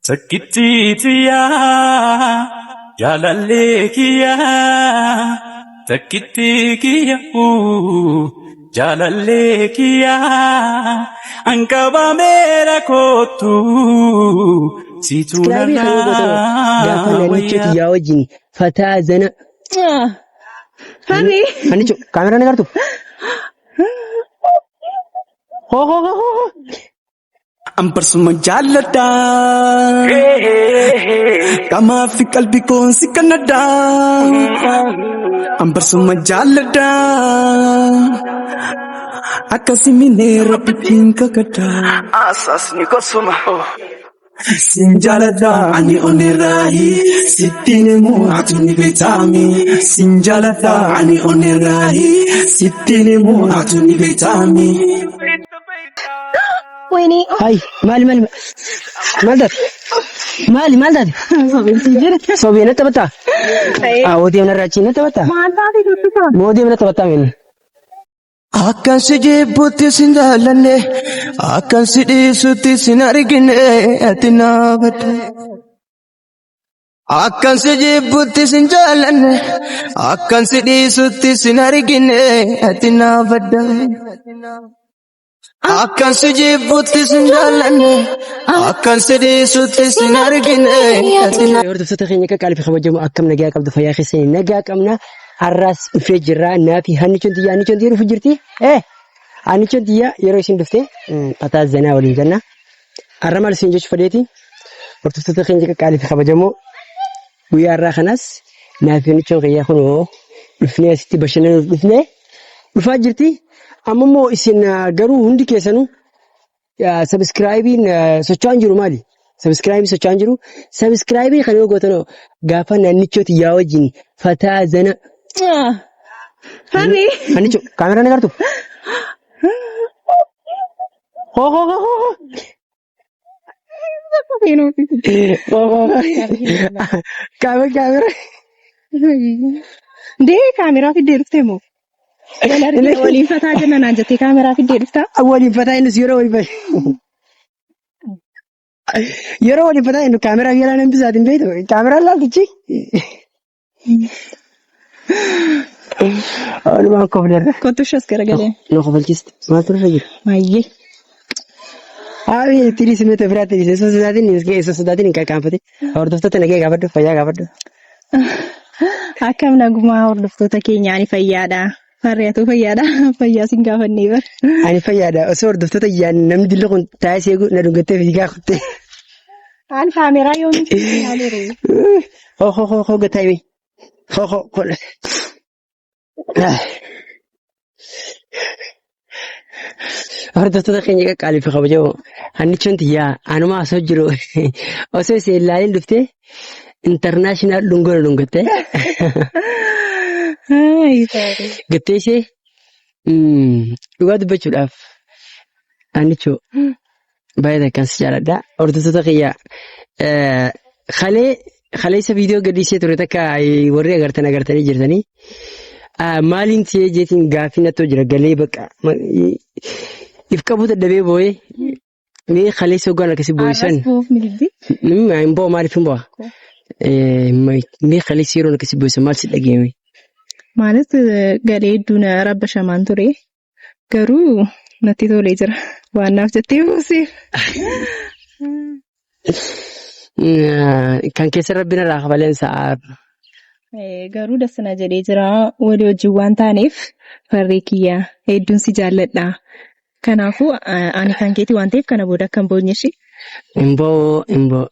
Takkittiitiya jaalallee kiyya takkittii kiyya jaalallee kiyya anqabameera kootu situ narraa wayyaa. Yaa wajjin fataa zana. Hani. Hani cu kameraan agartu. Ho. Ambarsuma jaalladha qamaa fi qalbii koonsi kannadha ambarsuma jaalladha akkasimine rabbitiin kakadha asasni kosuma sin jaalladha ani oniraayi sittiin immoo atuni beektaami sin jaalladha ani oniraayi sittiin immoo atuni beektaami. Wayne. Hai, maal dat? Sobiina taphataa? Woodii mana raachiina taphataa? Woodii mana taphataa meen? Akkan si jibbuutti sin jaallanne akkan si dhiisutti sin argine ati naafadha. Akkan si jibbuutti sin jaallanne akkan si dhiisutti sin argine ati naafadha. Akkan si jibbuutti sin jaallanne akkan si dhiisutti sin argine ati naafadha. Hordoftoota keenya qaqqaalii fi kabajamoo akkam nagaa qabdu fayyaa keessanii nagaa qabna. Har'aas dhufee jirra naafi hannichoon xiyyaa dhufu jirti. Hannichoon xiyyaa yeroo isin dhufte fataa zanaa waliin ganna. Har'a maal isin jechuu fedheeti? Hordoftoota keenya qaqqaalii fi kabajamoo guyyaa har'aa kanas naafi hannichoon xiyyaa kunoo dhufnee asitti bashannanuuf dhufaa jirti. Amma immoo isin garuu hundi keessanuu sabiskiraayibiin socho'aan jiru maali? Sabiskiraayibii socho'aan jiru. Sabiskiraayibii kan yoo gootan gaafa naannichooti yaa wajjin fataa zana. Hani. Hannicho kaameraan agartu? Ho. Kaamera. Dee kaameraa fiddee dhuftee moo? Waliin fataa jenna naan jettee kaameraa fiddee dhuftaa? Waliin fataa innis yeroo waliin fataa. Yeroo waliin fataa innu kaameraa yeroo namni bisaatiin beektu kaameraan laaltichi. Walumaan kofleerra. Kottushas garagalee. No kofalchisti. Maaltu irra jira? Mayyee. Tirii simeeta biraa tirii sodaatiin hin qaqqaanfate. Hordoftoota nagee gaafadhu fayyaa gaafadhu. Akkam nagumaa hordoftoota keenyaa ni fayyaadha. Farreetu fayyaadha. Fayyaa sin gaafannee bar. Ani fayyaadha. Osoo hordoftoota iyyaan namni dilli kun taa'ee seegu na dhungattee fiigaa kuttee. Ani kaameraa yoomitti ilaalee. Ho gataayee. Ho. Hordoftoota keenya qaqqaalii fi kabajamoo hannichoon xiyyaa anumaa osoo jiru osoo ishee ilaaleen dhuftee intarnaashinaal dhungoo dhungattee. Gattee ishee dhugaa dubbachuudhaaf hannichoo baay'ee akkan si jaalladha. Hordoftoota keenya kaleessa viidiyoo gadhiisee ture takka warri agartanii jirtanii. Maaliin ta'ee jeetiin gaaffii nattoo jira galee bakka if qabu dadhabee boo'ee mee kaleessa hoggaan akkasii boo'isan. Hin bo'o maaliif hin bo'aa? Mee kaleessa yeroo akkasii boo'isan maal si dhageeme? Maalis galee hedduun rabba shamaan ture garuu natti tolee jira waan naaf jettee buuseef. Kan keessa rabbiin irraa kafaleen sa'aa. Garuu dasana jedhee jira walii wajjin waan taaneef farree kiyyaa hedduun si jaalladha. Kanaafuu ani kan keeti waan ta'eef kana booda akka hin boonyeshi. Hin bo'oo.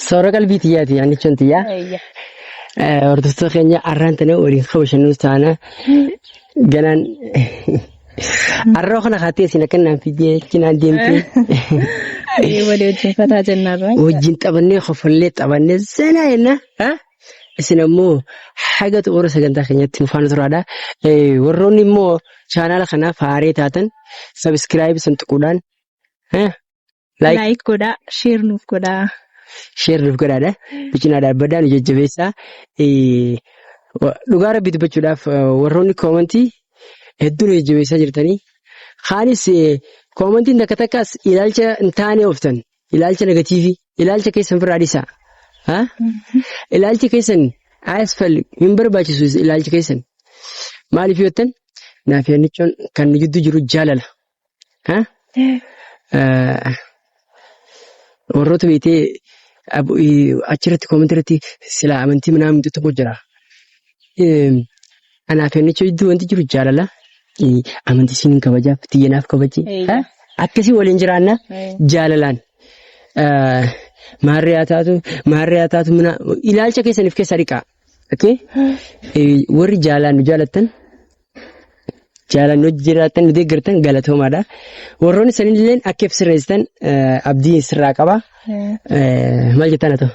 Soora qalbii xiyyaati hannichoon xiyyaa. Hordoftoota keenya har'aan tana waliin kabashannus taana ganaan har'oo kana kaatee isin akka naan fiigee cinaan deemtee. Walii wajjin fataa jennaarra. Wajjin taphannee hofallee taphannee seenaa jenna. Isin ammoo haga xumura sagantaa keenyatti nu faana turaadha. Warroonni immoo chaanaala kanaaf haaree taatan sabiskiraayib san tuquudhaan laayik godhaa, sheer nuuf godhaa. Sheer nuuf godhaadha. Bicinaa dhaabbadaa nu jajjabeessaa. Dhugaa rabbii dubbachuudhaaf warroonni koomantii hedduu nu jajjabeessaa jirtanii. Kaanis Koomantiin takka takkaas ilaalcha hin taane ooftan. Ilaalcha negatiivii. Ilaalcha keessan firraa dhiisaa. Ilaalchi keessan asfal hin barbaachisu ilaalchi keessan. Maaliif yoottan? Naaf yaannichoon kan gidduu jiru jaalala. Warroota beetee achirratti koomantii irratti silaa amantii minaa tokko jira. Anaaf yaannichoo gidduu wanti jiru jaalala. Amantii siin kabajaaf tiyyanaaf kabaji. Akkasii waliin jiraanna jaalalaan. Maarree haa taatu ilaalcha keessaniif keessa dhiqaa. Warri jaalaan nu jaalattan jaalaan nu jiraatan nu deeggartan galatoomaadha. Warroonni sanillee akka sirreessitan abdii sirraa qaba. Maal jettaan haa ta'u?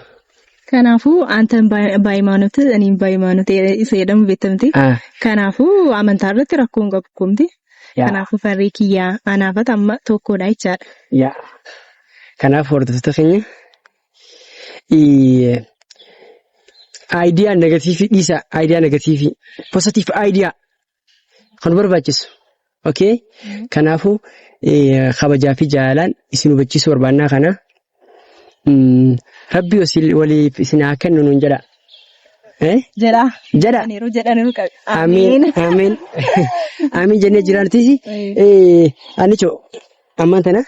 Kanaafuu aantan baay'imaanota aniin baay'imaanota isa jedhamu beektamti. Kanaafuu amantaa irratti rakkoo hin qabu kumti. Kanaafuu farree kiyyaa anaafata amma tokkodha jechaadha. Kanaaf hordoftoota keenya aayidiyaa negatiivii dhiisa aayidiyaa negatiivii poozitiif aayidiyaa kan barbaachisu. Kanaafuu kabajaa fi jaalalaan isin hubachiisuu barbaannaa kana rabbi waliif isin haa kennu nuun jedha. Jedha. Yeroo jedhaniiru qabu. Amiin jennee jiraannis anichoo ammaan tana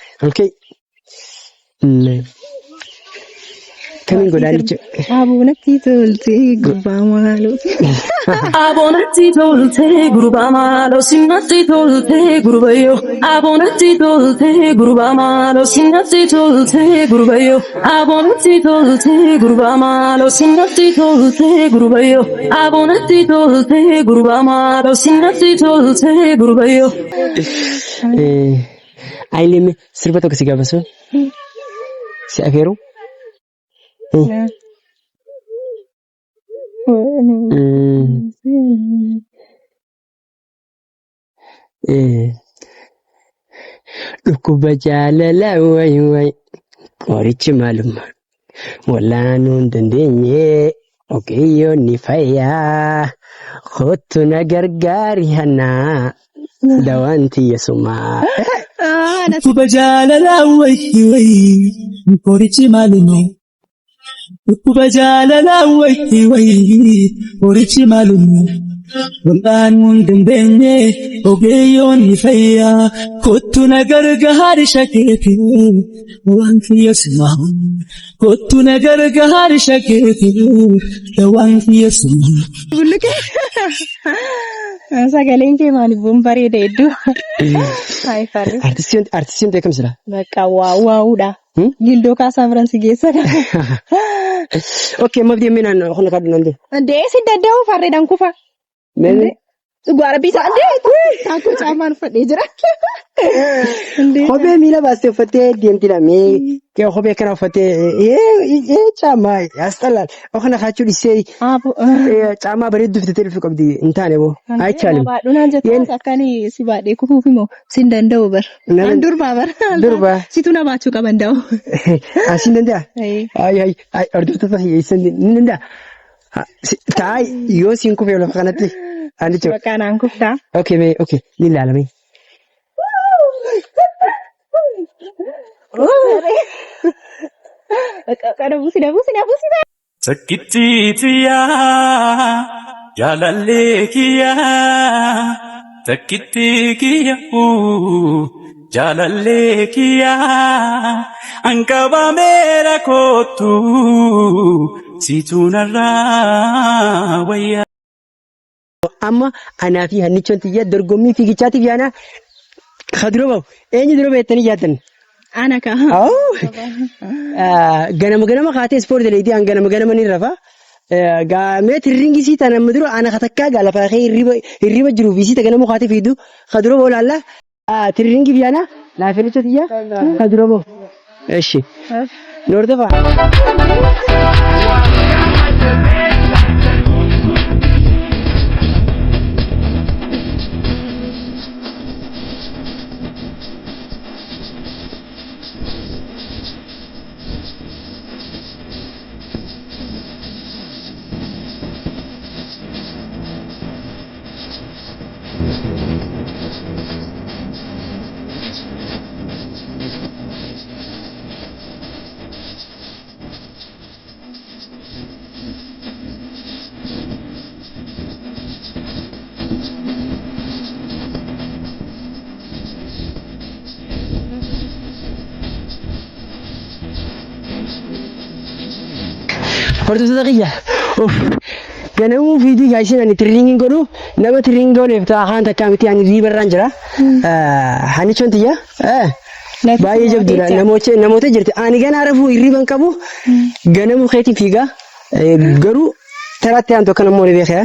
kamiin godhaanichu. Aboonatti toltee gurbaa maaloo. Aboonatti toltee gurbaa maaloo sinnatti toltee gurbayyoo. Aboonatti toltee gurbaa maaloo sinnatti toltee gurbayyoo. Aboonatti toltee gurbaa maaloo sinnatti toltee gurbayyoo. Aboonatti toltee gurbaa maaloo sinnatti toltee gurbayyoo. Ayileeme sirba tokko si gaafasu. Si afeeru. Dhukkuba jaalalaa wayi qorichi maalummaa wallaanuu hin dandeenye ogeeyyoon ni fayyaa kottu na gargaari hannaa dawaan tiyyasumaa. Dhukkuba jaalalaa wayi qorichi maalummaa. Dhukkuba jaalalaa wayi qorichi maalummaa. Wallaanuu hin dandeenye ogeeyyoon ni fayyaa kottu na gargaari shakeete waan tiyyasumaa. Kottu na gargaari shakeete waan tiyyasumaa. Sagaleen kee maaliif bareeda hedduu? Artistiin beekamsidha. Bakka waawuudha. Gildoo kaasaa biran si geessa. Mabdii minaan kana kadhu nande. Deesi danda'u farreedhaan kufa. Gwaara bisaa taakuu caamaan uffadhee jira. Kophee miila baastee uffattee deemtidha. Kophee kana uffattee caamaa asxalaan kana kaachuu dhissee caamaa bareedduu fitattee dhufu qabdi hin taane boo. Ayichaalim. Baadhunaan jettuun akkanii si baadhee kufuuf immoo sin danda'u bara. Durbaa bara. Durbaa. Situ na baachuu qaban da'u. Asin danda'a? Hordoftoota hiyyeessan ni danda'a? Taa'aa yoo siin kufee lafa kanatti. Bakka naan kuftaa. Ni ilaalame. Takkittiitiyaa jaalallee kiyyaa takkittii kiyyaa jaalallee kiyyaa anqabameera kootu situunarraa wayyaa. Amma anaa fi hannichoon tiyyaa dorgommii fiigichaatiif yaana kadura bahu eenyu dura beektanii jaatan? Ana ka. Ganama kaatee ispoortii daleetii ganama ni rafa. Gaamee tirringi siita nama dura ana katakkaa gaalafaa hirriba jiruu fi siita ganama kaatee fiidu kadura bahu laalla. Tirringi biyyaana laafinicha tiyyaa kadura bahu. Eshi. Noordofa. hordoftoota kiyya ganamuu fiidii gaashin ani tirriingin godhu nama tirriingin godheef ta'a kaan takkaa miti ani riibarraan jira hanichoon tiyya baay'ee jabduudha namoota jirti ani ganaa rafuu hirriban qabu ganamuu keetiin fiigaa garuu taraatti aan tokko namoonni beekaa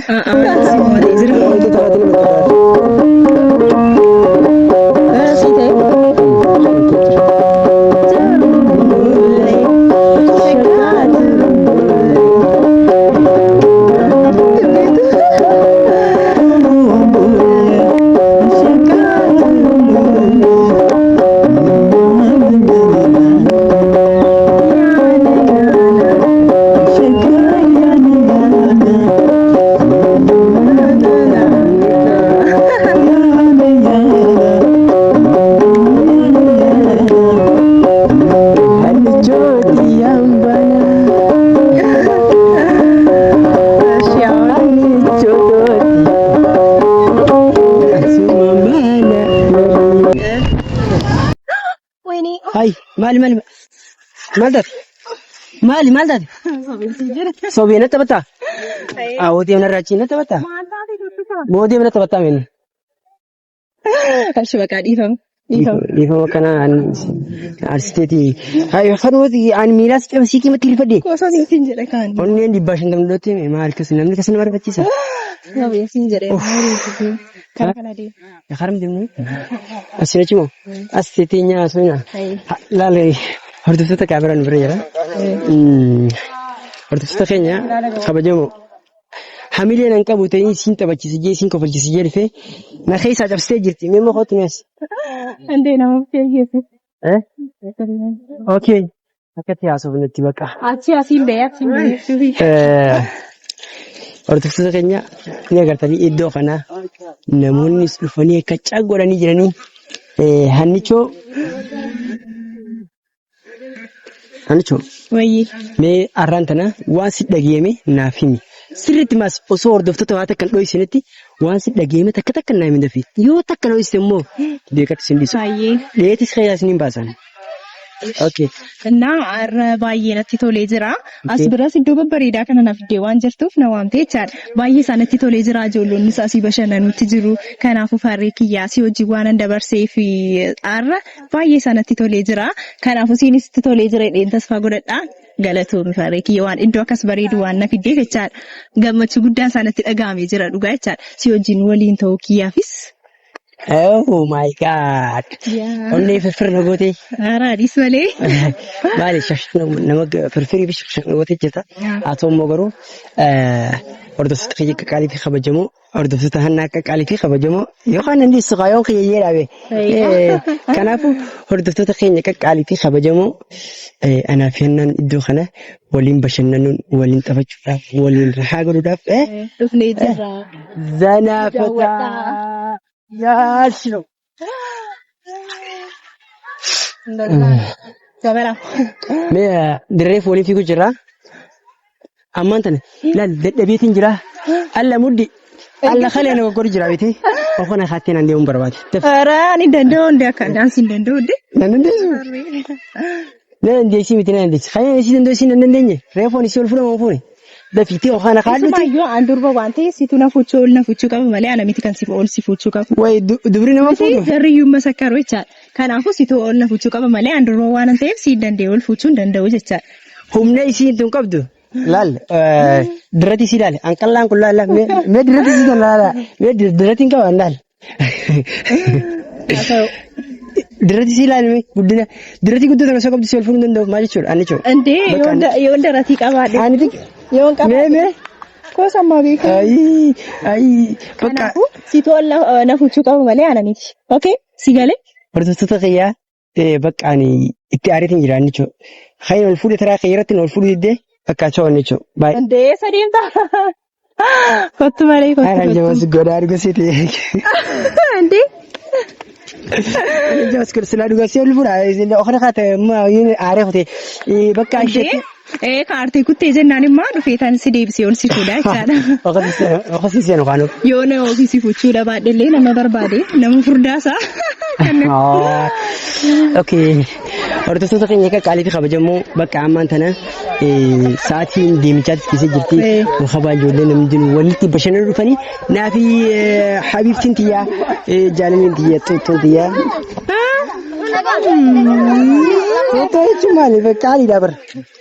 maal taate sobee natti taphataa awwootii mana raachii natti taphataa mootii mana taphataa meenna achi bakka dhiifama kana arsiiteetii fanuuti ani miilaas cabsii kimatti rifadhe gosa siin jedhe kaan onneen 150 maal kas namni kas nama rifachiisa sabee siin jedhe kana deema karam deemnu asinachi moo asiteetii nyaasuna laale hordoftoota kaameraan bira jira hordoftoota keenya kabajamoo hamileen an qabu ta'in siin taphachiise jee siin kofalchiise jee dhufee na keessaa cabsitee jirti mee mokooti mees andee nama feegeesse okay akkatti haasofnetti bakka achi asiin bee hordoftoota keenya ni agartanii iddoo kana namoonni dhufanii akka caggodhanii jiranii hannichoo wayii mee arraan tana waan si dhageeme naaf himi sirriitti maas osoo hordoftoota waa takkan dho'isanitti waan si dhageeme takka naa himi dafi yoo takka dho'iste immoo beekatti sin dhiisu dheetis keeyyaa isiniin baasan. Okay. Naa baay'ee natti tolee jira. As biras iddoo babbareedaa kana naaf iddoo waan jirtuuf na waamtee jechaadha. Baay'ee isaanitti tolee jira ijoollonni asii bashannanutti jiru. Kanaafuu farree kiyyaa si hojii waan dabarsee fi arra baay'ee isaanitti tolee jira. Kanaafuu siinis itti tolee jira jedheen tasfaa godhadhaa. Galatoomii farree kiyya waan iddoo akkas bareedu waan na fiddee jechaadha. Gammachuu guddaan isaanitti dhaga'amee jira dhugaa jechaadha. Si hojiin waliin ta'uu kiyyaafis. Oh my God! Only firfirna goote. Araadis malee. Maali nama firfirii fi shaqshaqna goote jetta. Haa ta'u immoo garuu hordoftoota kiyya akka qaalii fi kabajamoo hordoftoota hannaa akka qaalii fi kabajamoo yookaan inni suqaayoon kiyya dhaabe. Kanaafuu hordoftoota keenya akka qaalii fi kabajamoo anaa fi hannaan iddoo kana waliin bashannanuun waliin taphachuudhaaf waliin rahaa godhuudhaaf. Dhufnee jirra. Zanaafataa. Yaashino. Mee dirree foolii fiiguu jira. Ammaan tana laal dadhabeetiin jira. Alla muddi. Alla kalee na goggoodu jira beeti. Okkona hattee nan deemuun barbaade. Aaraa ni danda'u hundi akka daansi hin danda'u hundi. Nan dandeessu. Nan dandeessi miti nan dandeessi. Kaayee si dandeessi nan dandeenye. Reefoon isii ol fuudhamu fuuni. Dafiitii okkana kaadduuti. Ismaayyoo aan durba waan ta'eef situ na fuchuu qaba malee ana miti kan si ol si fuchuu qabu. Wayi dubri nama fuudhu. Jarriyyuu masakkaru jechaadha. Kanaafuu situ ol na fuchuu qaba malee aan durba waan ta'eef si danda'e ol fuchuu hin danda'u jechaadha. Humna isii hin qabdu. Laal dirratti isii laale anqallaan kun laala mee dirratti isii kan laala mee dirratti hin qaban laal. Dirratti isii laale mee guddina dirratti guddina kan osoo qabdu si ol fuudhuu hin danda'u maal jechuudha ani jechuudha. Indee yoo darratti qabaadhe. Ani yoo qabaadhe. Mee Kosa ammaa beekaa. Ayi bakka. Kanaafuu situ ol na fuchuu qaba malee ana miti. Okay si galee. Hordoftoota kiyyaa bakka ani itti aariitiin jira ani jechuudha. Kayin ol fuudhe taraa kiyyaratti ol fuudhu diddee bakka choon jechuudha. Baay'ee. Indee sadiimta. Kottu malee kottu. Haala jamas godaa argisiiti. Indee. Jamas silaa dhugaasii ol fuudha. Okkona kaate aaree kutee bakka isheetti. Kaartee kuttee jennaan immoo dhufee tan si deebisee ol si fuudha jechaadha. Okkasiiseen waan of. Yoo na ofiisi fuchuudha baadhellee nama barbaade nama furdaasaa. Okay. hordoftoota keenya akka qaalii fi kabajamoo bakka ammaan tana sa'aatiin deemichaatti keessa jirti. Muka ijoollee namni walitti bashannanuu dhufanii naa fi Habiibtiin tiyyaa jaalamiin tiyyaa Tuutuu tiyyaa. Tuutuu jechuun maali? Qaaliidha bara.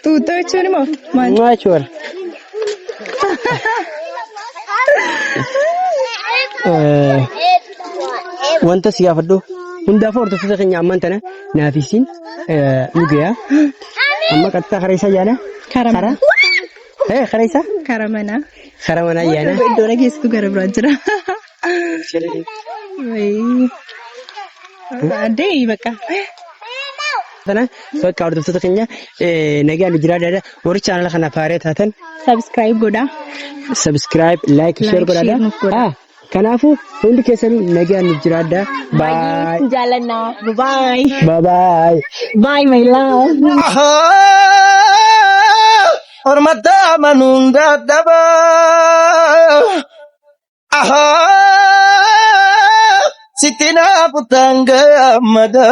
Tuutuu jechuun immoo maali? Maachi bara. Wanta si gaafadhu hundaafuu hordoftoota keenya ammaan tana naafisiin dhugaa amma qaxxaa karaa isaa yaala karaa karaa isaa karaa manaa yaala iddoo dhageessitu gara biraa jira. Addee bakka. Tana bakka hordoftoota keenya nagaan nu jira dada warri chaanala kana faaree taatan Subscribe godha. Subscribe, like, share godha. Kanaafu hundi keessanuu nagaan nu jiraadha. Bye. Jaalanna. Bye. Bye bye. Bye my love. Hormata manunda daba. Sitina putanga amada.